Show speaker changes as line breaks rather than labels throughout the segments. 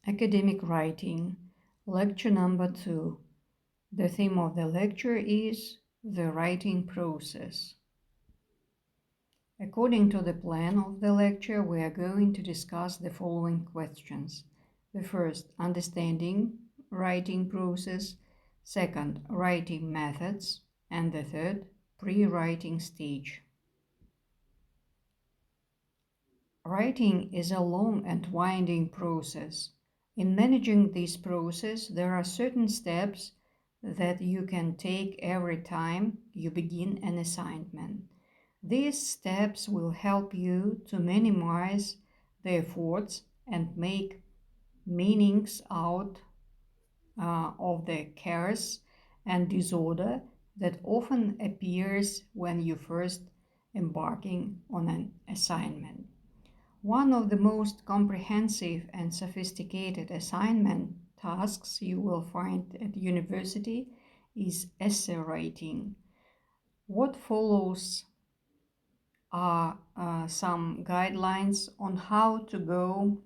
Academic Writing, Lecture number 2. The theme of the lecture is the writing process. According to the plan of the lecture, we are going to discuss the following questions. The first, understanding writing process. Second, writing methods. And the third, pre-writing stage. Writing is a long and winding process. In managing this process, there are certain steps that you can take every time you begin an assignment. These steps will help you to minimize the efforts and make meanings out of the chaos and disorder that often appears when you first embarking on an assignment. One of the most comprehensive and sophisticated assignment tasks you will find at university is essay writing. What follows are some guidelines on how to go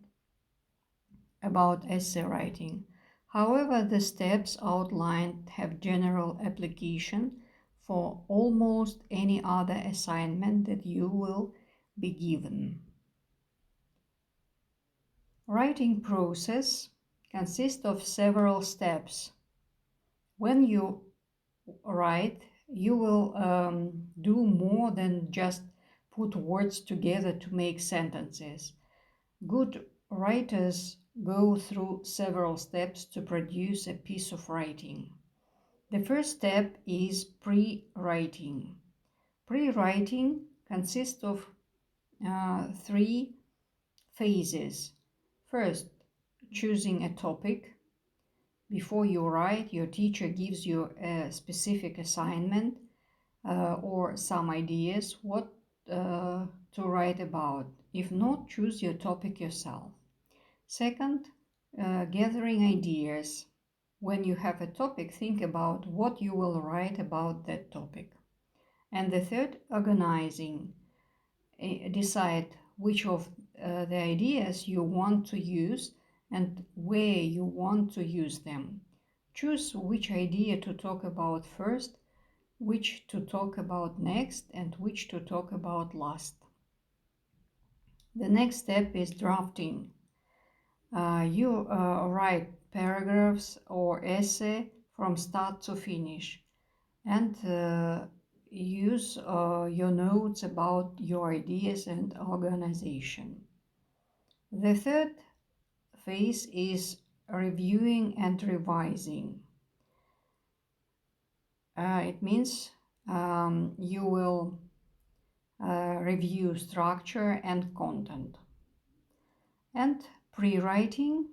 about essay writing. However, the steps outlined have general application for almost any other assignment that you will be given. Writing process consists of several steps. When you write, you will do more than just put words together to make sentences. Good writers go through several steps to produce a piece of writing. The first step is pre-writing. Pre-writing consists of 3 phases. First, choosing a topic. Before you write, your teacher gives you a specific assignment or some ideas what to write about. If not, choose your topic yourself. Second, gathering ideas. When you have a topic, think about what you will write about that topic. And the third, organizing. Decide which of the ideas you want to use and where you want to use them. Choose which idea to talk about first, which to talk about next, and which to talk about last. The next step is drafting. You write paragraphs or essay from start to finish and use your notes about your ideas and organization. The third phase is reviewing and revising. It means you will review structure and content. And pre-writing,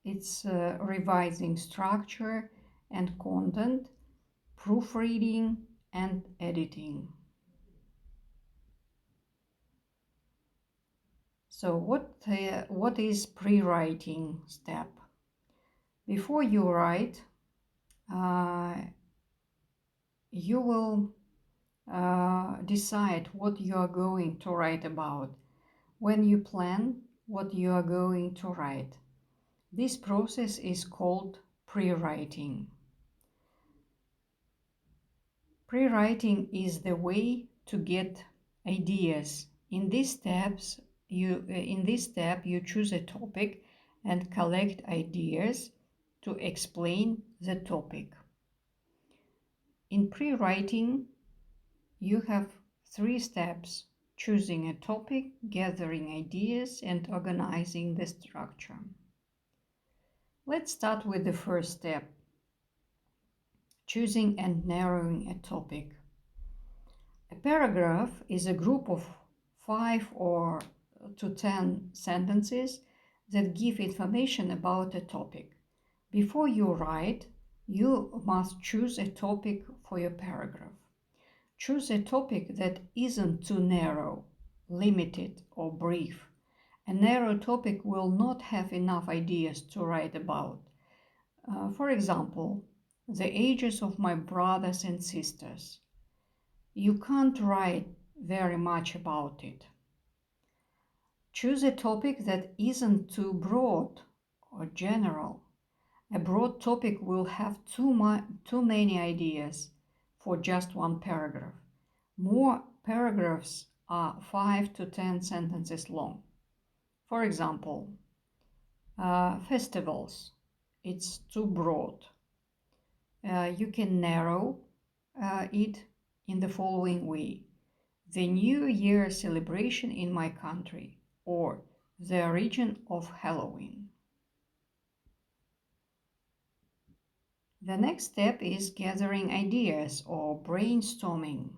it's revising structure and content, proofreading and editing. So what is pre-writing step? Before you write, you will decide what you are going to write about. When you plan what you are going to write, this process is called pre-writing. Pre-writing is the way to get ideas. In this step, you choose a topic and collect ideas to explain the topic. In pre-writing, you have 3 steps: choosing a topic, gathering ideas, and organizing the structure. Let's start with the first step: choosing and narrowing a topic. A paragraph is a group of 5 or to 10 sentences that give information about a topic. Before you write, you must choose a topic for your paragraph. Choose a topic that isn't too narrow, limited, or brief. A narrow topic will not have enough ideas to write about. For example, the ages of my brothers and sisters. You can't write very much about it. Choose a topic that isn't too broad or general. A broad topic will have too many ideas for just one paragraph. More paragraphs are 5 to 10 sentences long. For example, festivals. It's too broad. You can narrow it in the following way: the New Year celebration in my country, or the origin of Halloween. The next step is gathering ideas or brainstorming.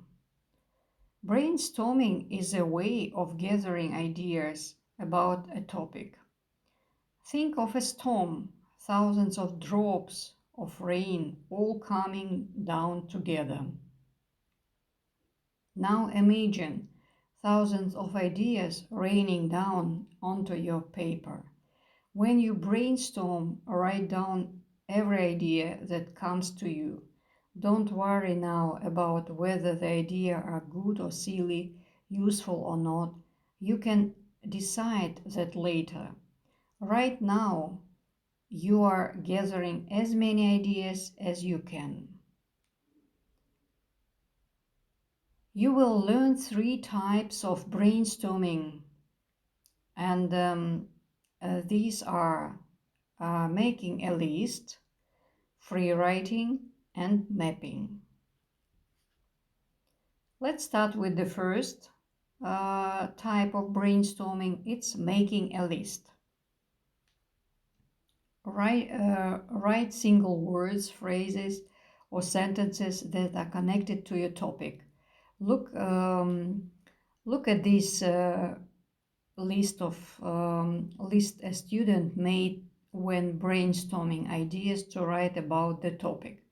Brainstorming is a way of gathering ideas about a topic. Think of a storm, thousands of drops of rain all coming down together. Now imagine thousands of ideas raining down onto your paper. When you brainstorm, write down every idea that comes to you. Don't worry now about whether the ideas are good or silly, useful or not. You can decide that later. Right now, you are gathering as many ideas as you can. You will learn 3 types of brainstorming, and these are making a list, free writing, and mapping. Let's start with the first type of brainstorming. It's making a list. Write single words, phrases, or sentences that are connected to your topic. Look at this list a student made when brainstorming ideas to write about the topic.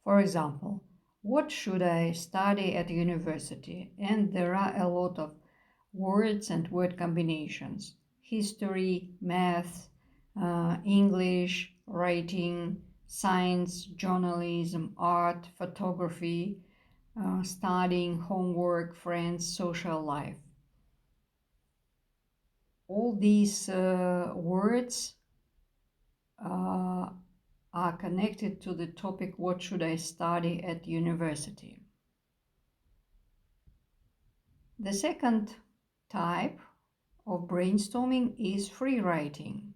For example, what should I study at university? And there are a lot of words and word combinations: history, math, English, writing, science, journalism, art, photography, studying, homework, friends, social life. All these words are connected to the topic, what should I study at university? The second type of brainstorming is free writing.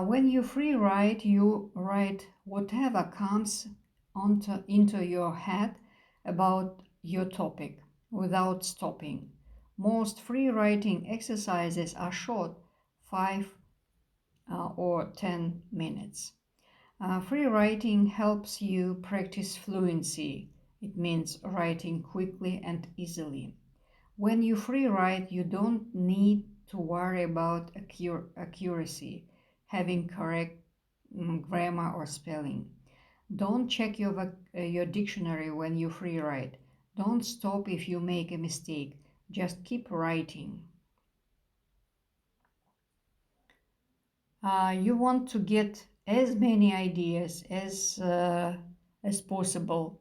When you free write, you write whatever comes into your head about your topic without stopping. Most free writing exercises are short, 5 or 10 minutes. Free writing helps you practice fluency. It means writing quickly and easily. When you free write, you don't need to worry about accuracy, having correct grammar or spelling. Don't check your dictionary when you free write. Don't stop if you make a mistake. Just keep writing. You want to get as many ideas as possible.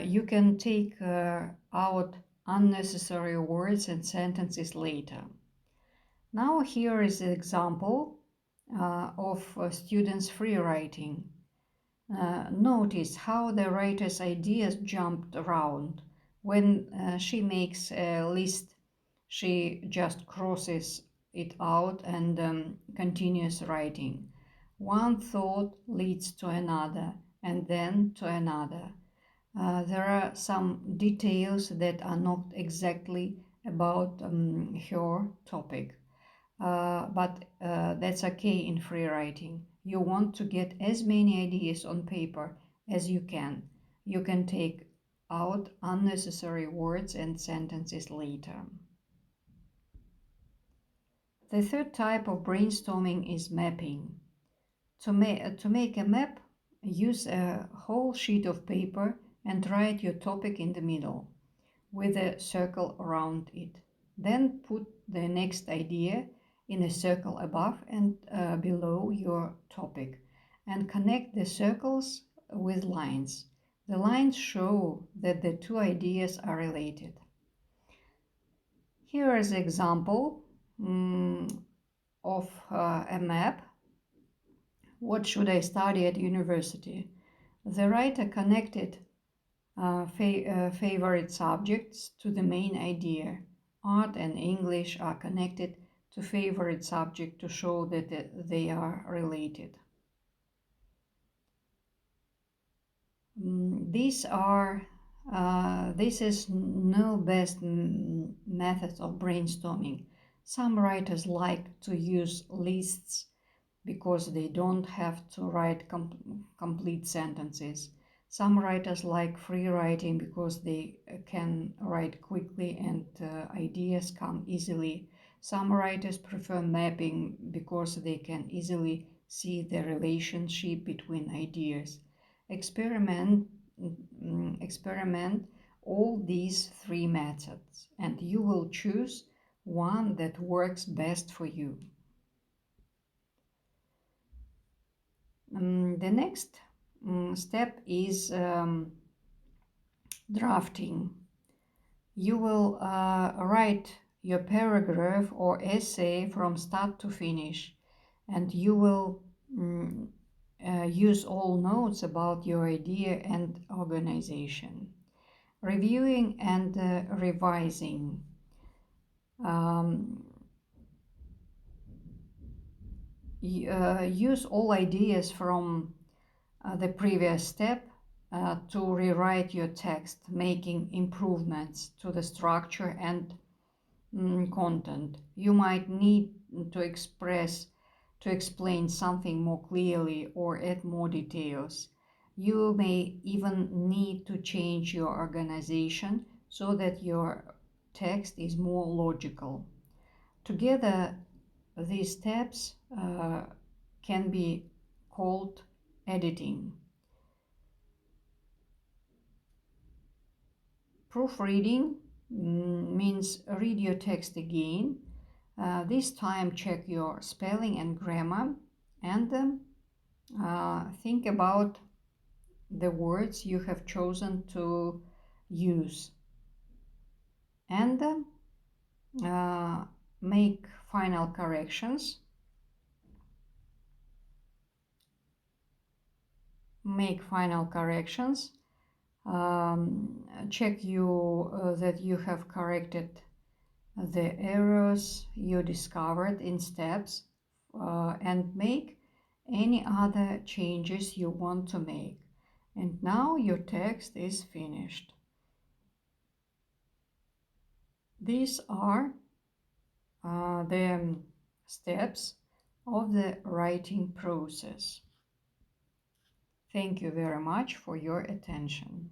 You can take out unnecessary words and sentences later. Now here is an example of students' free writing. Notice how the writer's ideas jumped around. When she makes a list, she just crosses it out and continues writing. One thought leads to another, and then to another. There are some details that are not exactly about her topic, but that's okay in free writing. You want to get as many ideas on paper as you can. You can take out unnecessary words and sentences later. The third type of brainstorming is mapping. To make a map, use a whole sheet of paper and write your topic in the middle with a circle around it. Then put the next idea in a circle above and below your topic and connect the circles with lines. The lines show that the two ideas are related. Here is an example of a map. What should I study at university? The writer connected favorite subjects to the main idea. Art and English are connected to favorite subject to show that they are related. This is no best method of brainstorming. Some writers like to use lists because they don't have to write complete sentences. Some writers like free writing because they can write quickly and ideas come easily. Some writers prefer mapping because they can easily see the relationship between ideas. Experiment all these three methods and you will choose one that works best for you. The next step is drafting. You will write your paragraph or essay from start to finish, and you will use all notes about your idea and organization. Reviewing and revising. Use all ideas from the previous step to rewrite your text, making improvements to the structure and content. You might need to explain something more clearly or add more details. You may even need to change your organization so that your text is more logical. Together, these steps can be called editing. Proofreading means read your text again. This time check your spelling and grammar and think about the words you have chosen to use and make final corrections. Check that you have corrected the errors you discovered in steps and make any other changes you want to make. And now your text is finished. These are the steps of the writing process. Thank you very much for your attention.